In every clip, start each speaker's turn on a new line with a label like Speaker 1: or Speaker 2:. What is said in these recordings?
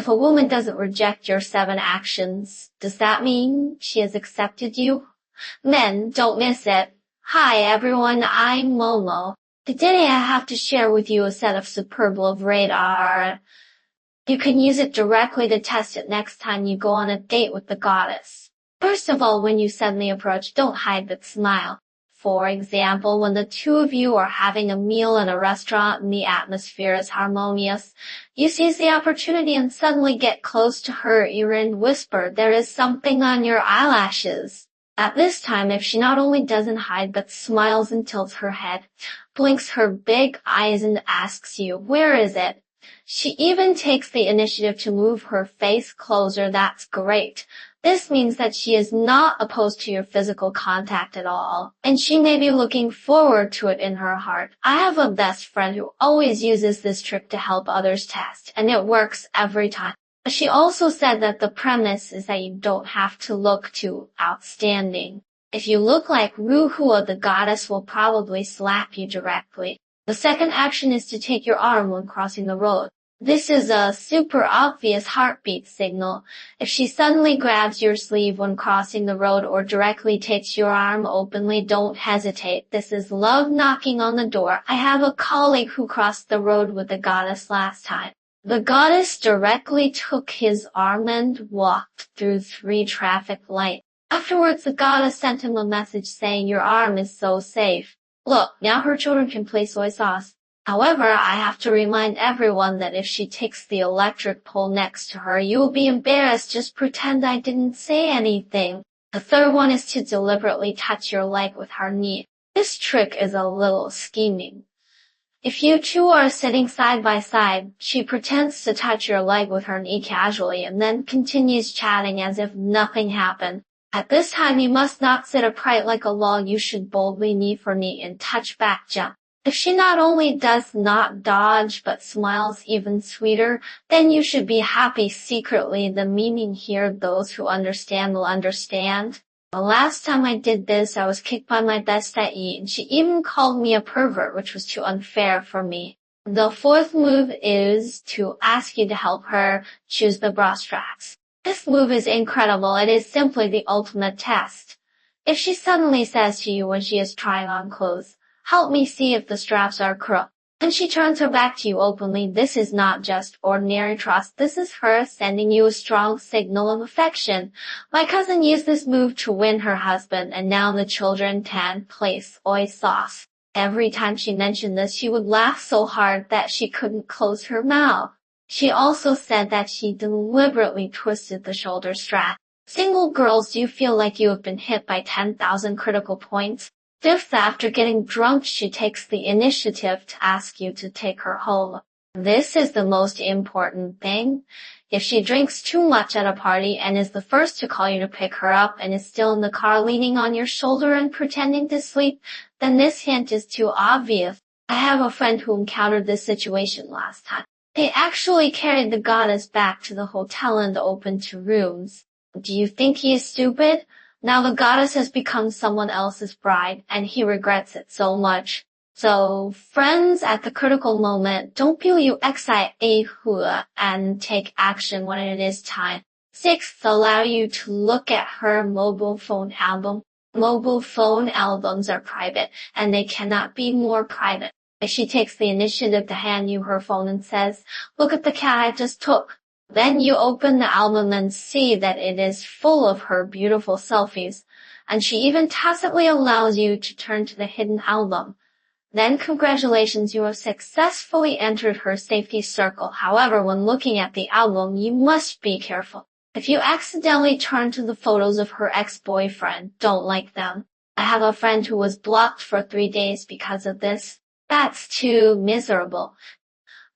Speaker 1: If a woman doesn't reject your 7 actions, does that mean she has accepted you? Men, don't miss it. Hi everyone, I'm Momo. Today I have to share with you a set of superb love radar. You can use it directly to test it next time you go on a date with the goddess. First of all, when you suddenly approach, don't hide but smile. For example, when the two of you are having a meal in a restaurant and the atmosphere is harmonious, you seize the opportunity and suddenly get close to her ear and whisper, "There is something on your eyelashes." At this time, if she not only doesn't hide but smiles and tilts her head, blinks her big eyes and asks you, "Where is it?" She even takes the initiative to move her face closer, that's great. This means that she is not opposed to your physical contact at all, and she may be looking forward to it in her heart. I have a best friend who always uses this trick to help others test, and it works every time. She also said that the premise is that you don't have to look too outstanding. If you look like Ruhua, the goddess will probably slap you directly. The second action is to take your arm when crossing the road. This is a super obvious heartbeat signal. If she suddenly grabs your sleeve when crossing the road or directly takes your arm openly, don't hesitate. This is love knocking on the door. I have a colleague who crossed the road with the goddess last time. The goddess directly took his arm and walked through 3 traffic lights. Afterwards, the goddess sent him a message saying, "Your arm is so safe. Look, now her children can play soy sauce." However, I have to remind everyone that if she takes the electric pole next to her, you will be embarrassed. Just pretend I didn't say anything. The third one is to deliberately touch your leg with her knee. This trick is a little scheming. If you two are sitting side by side, she pretends to touch your leg with her knee casually and then continues chatting as if nothing happened. At this time, you must not sit upright like a log. You should boldly knee for knee and touch back jump. If she not only does not dodge but smiles even sweeter, then you should be happy secretly. The meaning here, those who understand will understand. The last time I did this, I was kicked by my bestie, and she even called me a pervert, which was too unfair for me. The fourth move is to ask you to help her choose the bra straps. This move is incredible. It is simply the ultimate test. If she suddenly says to you when she is trying on clothes, "Help me see if the straps are crooked," and she turns her back to you openly, this is not just ordinary trust. This is her sending you a strong signal of affection. My cousin used this move to win her husband, and now the children can play soy sauce. Every time she mentioned this, she would laugh so hard that she couldn't close her mouth. She also said that she deliberately twisted the shoulder strap. Single girls, do you feel like you have been hit by 10,000 critical points? Fifth, after getting drunk, she takes the initiative to ask you to take her home. This is the most important thing. If she drinks too much at a party and is the first to call you to pick her up and is still in the car leaning on your shoulder and pretending to sleep, then this hint is too obvious. I have a friend who encountered this situation last time. They actually carried the goddess back to the hotel and opened 2 rooms. Do you think he is stupid? Now the goddess has become someone else's bride, and he regrets it so much. So, friends, at the critical moment, don't feel you excited and take action when it is time. Sixth, allow you to look at her mobile phone album. Mobile phone albums are private, and they cannot be more private. If she takes the initiative to hand you her phone and says, "Look at the cat I just took," then you open the album and see that it is full of her beautiful selfies, and she even tacitly allows you to turn to the hidden album. Then congratulations, you have successfully entered her safety circle. However, when looking at the album, you must be careful. If you accidentally turn to the photos of her ex-boyfriend, don't like them. I have a friend who was blocked for 3 days because of this. That's too miserable.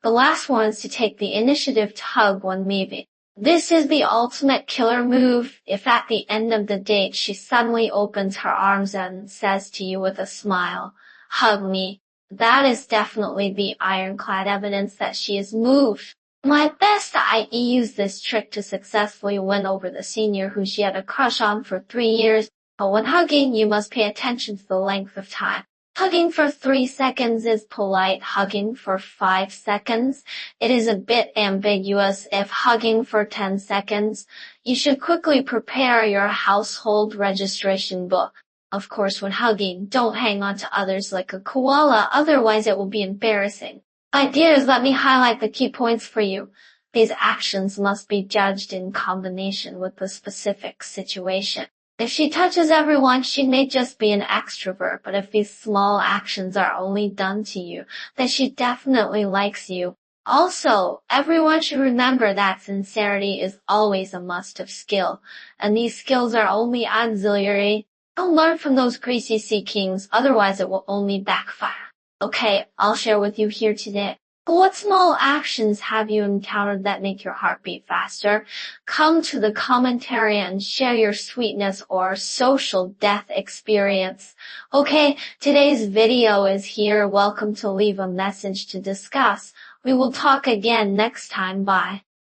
Speaker 1: The last one is to take the initiative to hug when leaving. This is the ultimate killer move. If at the end of the date she suddenly opens her arms and says to you with a smile, "Hug me," that is definitely the ironclad evidence that she is moved. My best IE used this trick to successfully win over the senior who she had a crush on for 3 years. But when hugging, you must pay attention to the length of time. Hugging for 3 seconds is polite. Hugging for 5 seconds, it is a bit ambiguous. If hugging for 10 seconds, you should quickly prepare your household registration book. Of course, when hugging, don't hang on to others like a koala, otherwise it will be embarrassing. Ideas, let me highlight the key points for you. These actions must be judged in combination with the specific situation. If she touches everyone, she may just be an extrovert, but if these small actions are only done to you, then she definitely likes you. Also, everyone should remember that sincerity is always a must-have skill, and these skills are only auxiliary. Don't learn from those crazy sea kings, otherwise it will only backfire. Okay, I'll share with you here today. What small actions have you encountered that make your heart beat faster? Come to the commentary and share your sweetness or social death experience. Okay, today's video is here. Welcome to leave a message to discuss. We will talk again next time. Bye.